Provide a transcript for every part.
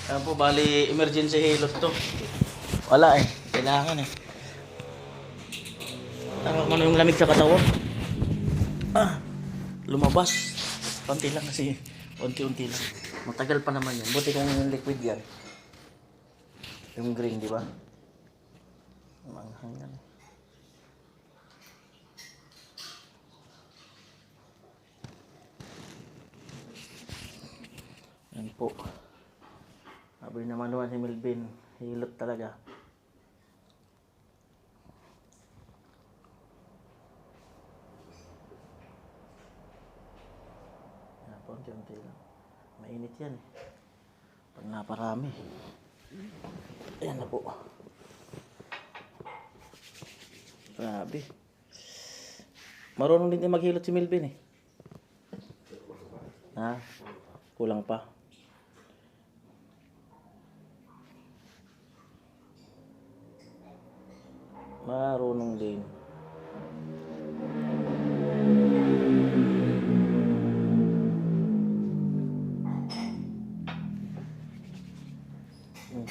Ayan po, bali emergency hilot to. Wala eh, kailangan eh. Ano yung lamig sa katawan? Lumabas. Konti lang kasi. Unti-unti lang. Matagal pa naman yan. Buti kung yung liquid yan. Yung green, di ba? Manghang yan. Yan po. Sabi naman naman si Melvin, hilot talaga. Yan po, unti-unti lang. Mainit yan eh. Pag naparami. Ayan na po. Grabe. Marunong din maghilot si Melvin eh. Ha? Kulang pa. Marunong din.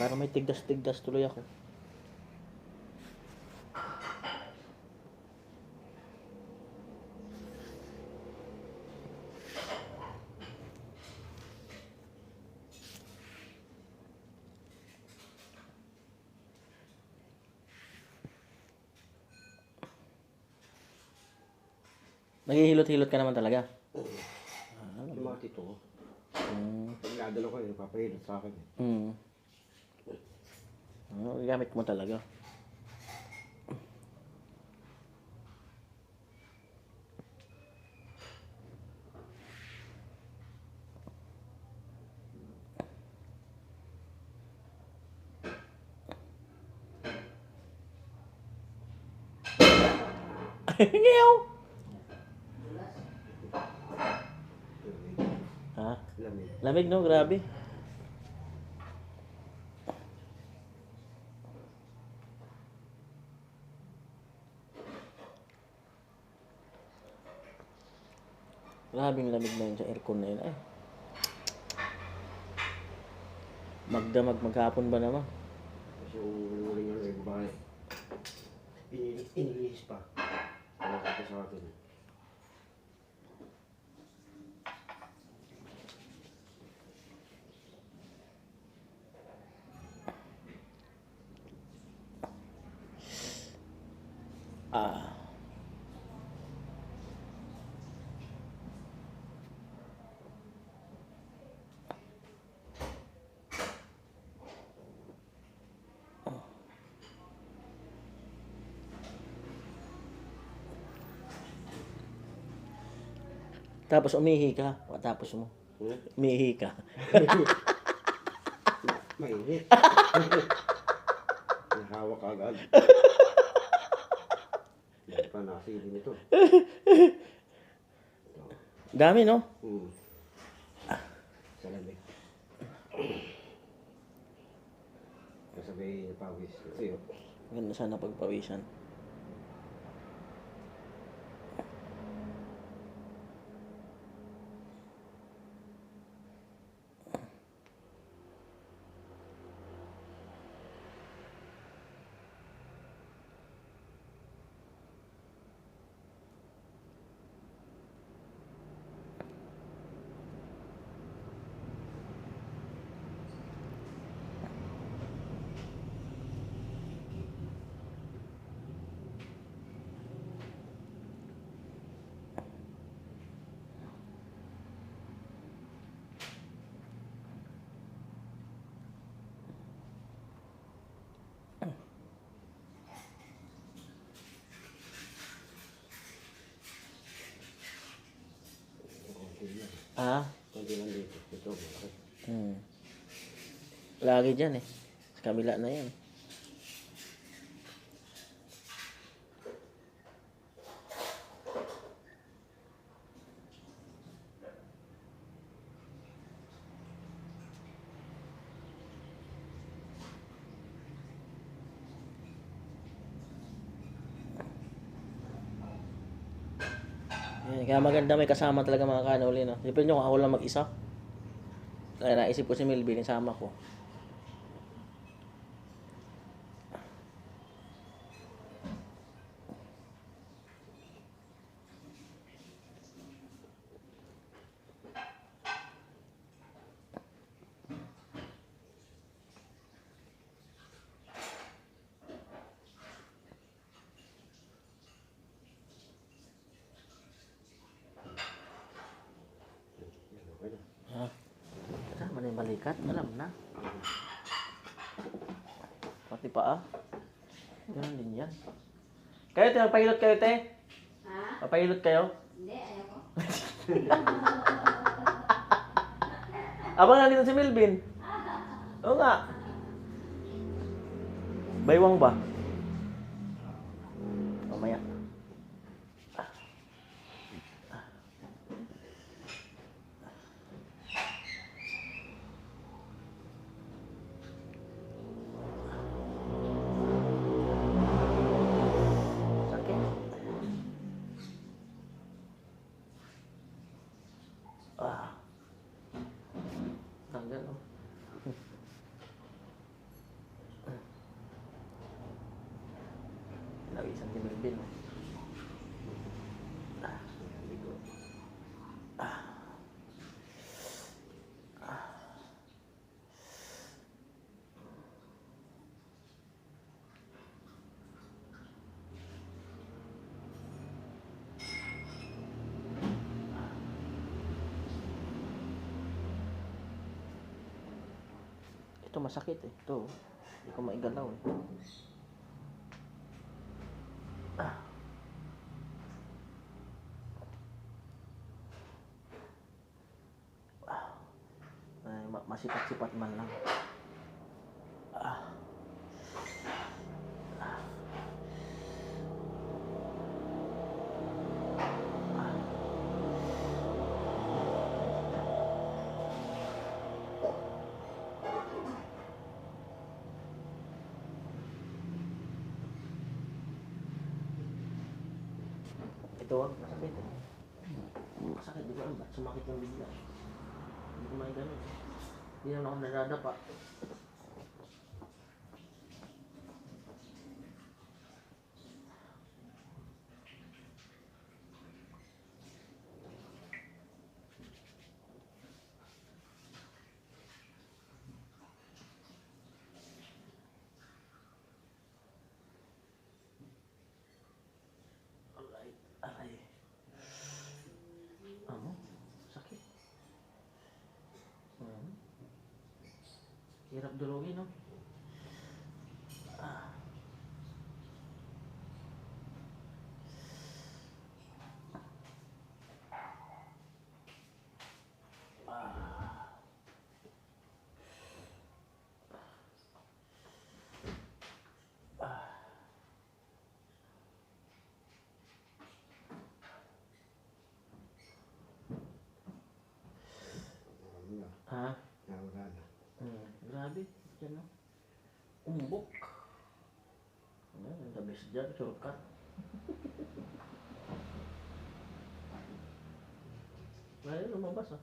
Para may tigdas-tigdas tuloy ako. Naghihilot-hilot ka naman talaga. Yung mga tito ko. Hmm. Pag nadalo ko, papahilot sa akin. Gamit mo talaga. Ngayaw! Ha? Lamig. Lamig no? Grabe. Grabing lamig na yun sa aircon na yun. Ay. Magdamag maghapon ba naman? Kasi yung uling yung ego ba inilis pa. Ano ka sa akin? Tapos umihi ka. Tapos mo. Umihi ka. Mainit. Nahawak agad. Hindi pa nasilin ito. Dami no? Sa lamig. Kasabay napawis. Kasi yun. Ganda sana pagpawisan. Ah? Kunti lang dito. Ito, malaki. Lagi dyan eh. Sa kabila na yan. Kaya maganda may kasama talaga mga kanuli, no? Siyempre nyo kung ako lang mag-isa. Kaya naisip ko si Melvin, isama ko. Okay na. Ha? Kasama na yung balikat, alam na. Pati paa. Ganun din yan. Kayo, te, magpahilot kayo, te. Ha? Papahilot kayo. Hindi, ayoko. Abang nga dito si Melvin. Oo nga. Baywang ba? Mamaya. Sakit. Tanggal, oh. Nawisan si Melvin, oh. Ligo. Ito masakit eh. Ito. Hindi ko maigalaw eh. Ay, masipat-sipat man lang. Ito, masakit eh. Masakit, di ko alam ba't sumakit yung bigla. Hindi ko maigalaw. Hindi naman ako nadadapa. Alright, aray. Ano? Sakit. Hirap durugin, no? Marami na. Ha? Wala na. Grabe. Yan, no? Umbok. Ano, the best dyan, shortcut. Ngayon, lumabas, ah.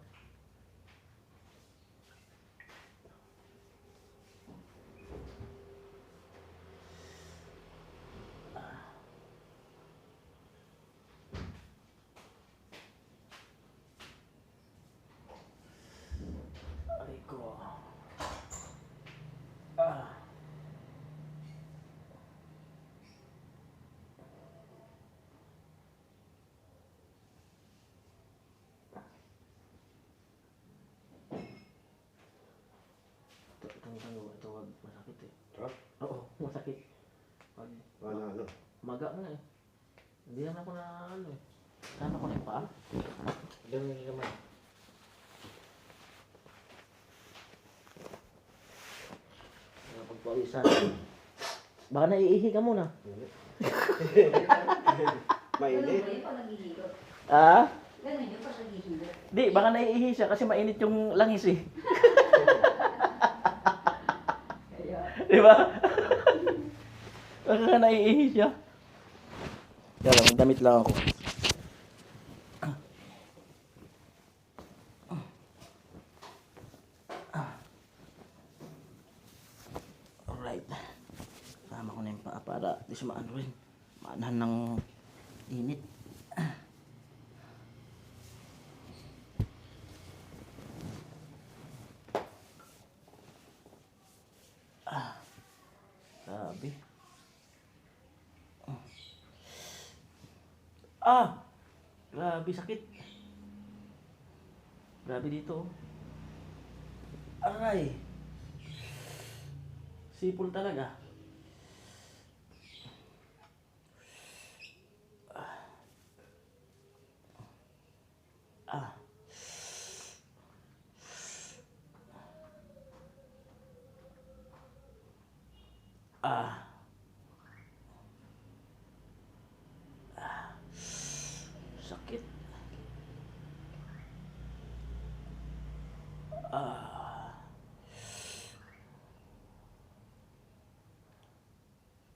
Aray ko. Ito, wag masakit eh. Ha? Oo, masakit. Pag Ano? maga nga eh. Hindi naman ako na ano eh. Saan ako na yung paa? Doon yung kamay. Pagpawisan. Baka naiihi ka muna. Mainit. Ganun ba yun pag naghihilot? Ah? Ganun yun pag naghihilot. Di, baka naiihi siya kasi mainit yung langis eh. Di ba? Baka naiihi siya. Kaya lang, damit lang ako. Alright. Tama ko na yung paa para di siya maano rin. Maanahan ng init. Grabe. Grabe sakit. Grabe dito. Aray. Sipol talaga. Ah. Ah. Sakit.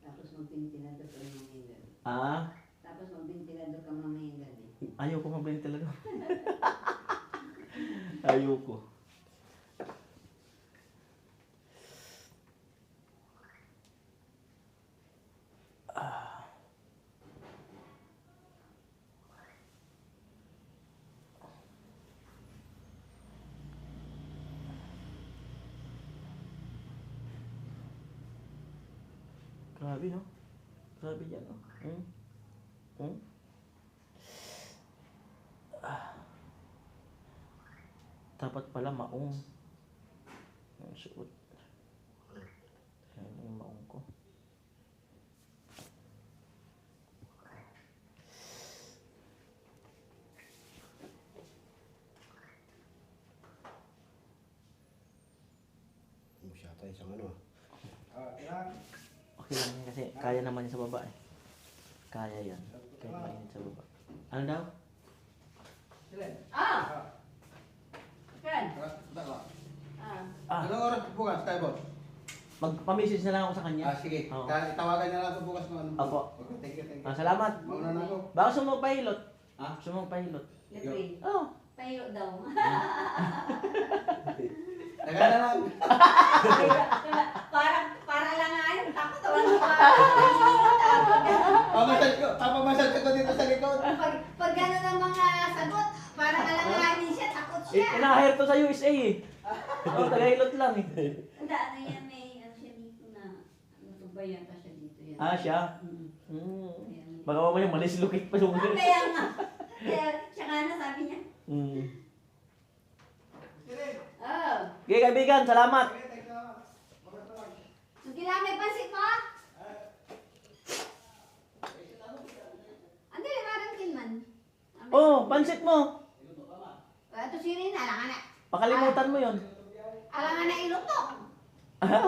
Tapos magpintilado ka mamayang gabi. Ah. Tapos magpintilado ka mamayang gabi. Ayoko mablend talaga. Ayoko. Grabe, no? Grabe yan, no? Dapat pala maong. Ang suot. Ayan yung maong ko. Masyata isang ano. Ilan? Okay lang yan kasi kaya naman yan sa baba eh. Kaya yan. Kahit mainit sa baba. Ano daw? Ah! Kan? Ah, Anong oras bukas tayo, boss? magpa-message na lang ako sa kanya. Sige. Oo. Tawagan niya lang ako bukas ng ano. Opo. Okay, thank you, thank you. Salamat. Mauna na ako. Baka gusto mo pahilot. Ha? Gusto mo pahilot. Libre. Oh. Pahiro daw. Taga na lang. Para lang nga yun. Takot wala Papamassage ko dito sa likod. Pag gano'n ang mga sagot, para alanganin siya, takot siya. Ina-hire to sa USA eh. Oh, taga-hilot lang eh. Hindi, ano yan, may ano siya dito na, ano to ba yan, pa siya dito yan. Ah, siya? Mm. Ayan. Baka mamaya malislukit pa yung Kaya nga. Kaya, siya nga na sabi niya. Oh. Okay, kaibigan, salamat. Sige lang, may pansit mo? Andi, parang kinman. Oh, pansit mo. Ito si Rina, alangan na. Pakalimutan mo yon. Alangan na iluto. Ag-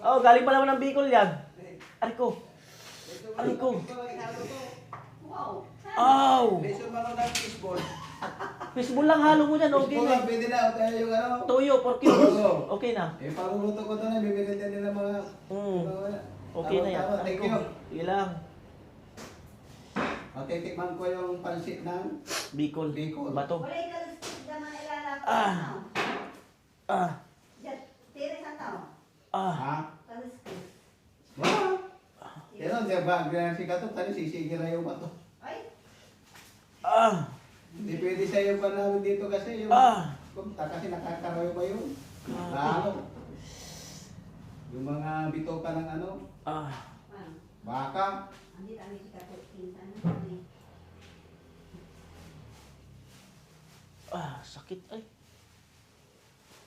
Oh, galing pa naman ng Bicol yan. Ariko. Ariko. Wow. Aw! Lesson ba ng fishball? Fishball lang halo mo dyan, okay Fishball na. lang, pwede na. O tayo yung ano. Toyo, 4 kilos. Oo. Okay na. Eh, paruluto ko doon eh. Bibigyan din nila mga... Okay na yan. Tama, thank Ariko. you. Sige lang. O, titikman ko yung pansit ng... Bicol. Bicol. Bato. Wala ikalustos naman ilalapit. Ah. Ah. Diyan, tiri sa tao. Ah. Ha? Kalustos. Wow! Pero, di ba, si Kato, tali sisigil na yung bato. Ay, Ah. Hindi pwede sa iyo pa namin dito kasi yung... Ah. Kasi nakakarayo ba yun? Grabe. Ano? Yung mga bitoka ng ano, Ah. ano? baka. Hindi kami si Kato. Pinsan na kami. Ah, sakit ay.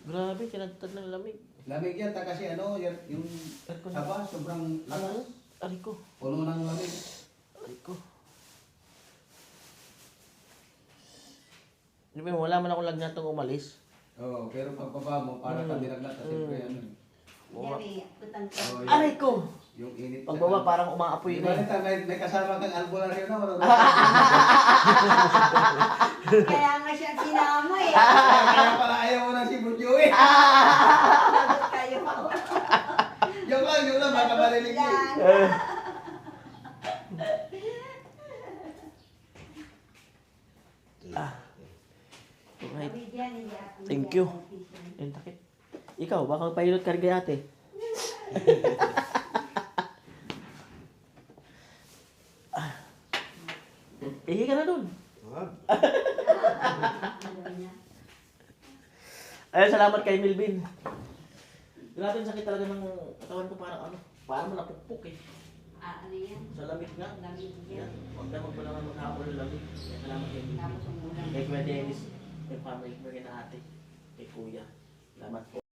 Grabe, tinagtad ng lamig. Lamig yan, kasi ano, yung Aircon. saba, sobrang lakas. Ariko. Puno ng lamig. Ariko. Di ba, wala man akong lagnatong umalis. Oo, pero pagbaba mo, para ka dinaglat kasi siyempre ano. Hindi kami putang ka. Oh, Aray ko! Yung init. Pagbaba parang umaapoy Di na ba eh. nita, may kasama kang albularyo na, wala na. Kaya nga siya sinama eh. Kaya pala ayaw mo na si Bunyo eh. Lagot kayo ako. Yung lang, baka marinig eh. Yan. Ah. Thank you. Yung takip. Ikaw, baka pilot ka rin kay ate. Ihi ka na dun. Ayun, salamat kay Milvin. Grabe yung sakit talaga ng katawan ko, parang napukpok eh. Ano yan? Sa lamig nga. Lamig yan. Yan. Huwag na magpalaman maghapon ng lamig. Kaya salamat kay Milvin. Tapos ang ulan. Kay Kuya Dennis, kay family, kay na ate, kay Kuya. Salamat po.